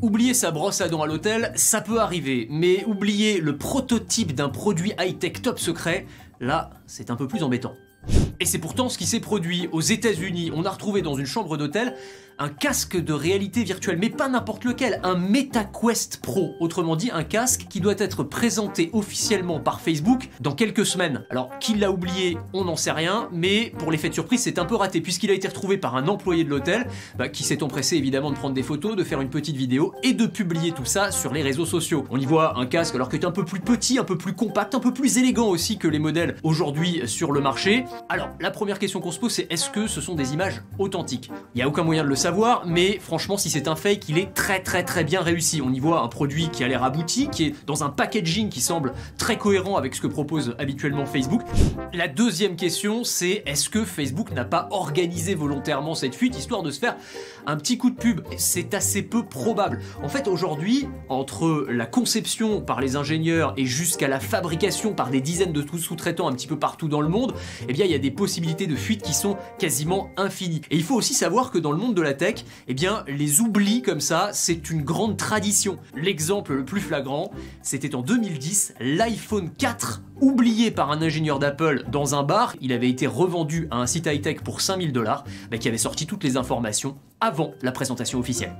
Oublier sa brosse à dents à l'hôtel, ça peut arriver, mais oublier le prototype d'un produit high-tech top secret, là, c'est un peu plus embêtant. Et c'est pourtant ce qui s'est produit aux États-Unis. On a retrouvé dans une chambre d'hôtel un casque de réalité virtuelle, mais pas n'importe lequel, un MetaQuest Pro, autrement dit un casque qui doit être présenté officiellement par Facebook dans quelques semaines. Alors, qui l'a oublié, on n'en sait rien, mais pour l'effet de surprise, c'est un peu raté, puisqu'il a été retrouvé par un employé de l'hôtel, qui s'est empressé évidemment de prendre des photos, de faire une petite vidéo et de publier tout ça sur les réseaux sociaux. On y voit un casque alors qu'il est un peu plus petit, un peu plus compact, un peu plus élégant aussi que les modèles aujourd'hui sur le marché. Alors, la première question qu'on se pose, c'est est-ce que ce sont des images authentiques? Il n'y a aucun moyen de le savoir, mais franchement, si c'est un fake, il est très bien réussi. On y voit un produit qui a l'air abouti, qui est dans un packaging qui semble très cohérent avec ce que propose habituellement Facebook. La deuxième question, c'est est-ce que Facebook n'a pas organisé volontairement cette fuite, histoire de se faire un petit coup de pub? C'est assez peu probable. En fait, aujourd'hui, entre la conception par les ingénieurs et jusqu'à la fabrication par des dizaines de sous-traitants un petit peu partout dans le monde, eh bien, il y a des possibilités de fuite qui sont quasiment infinies. Et il faut aussi savoir que dans le monde de la tech, eh bien, les oublis comme ça, c'est une grande tradition. L'exemple le plus flagrant, c'était en 2010, l'iPhone 4 oublié par un ingénieur d'Apple dans un bar. Il avait été revendu à un site high-tech pour 5000 $, qui avait sorti toutes les informations avant la présentation officielle.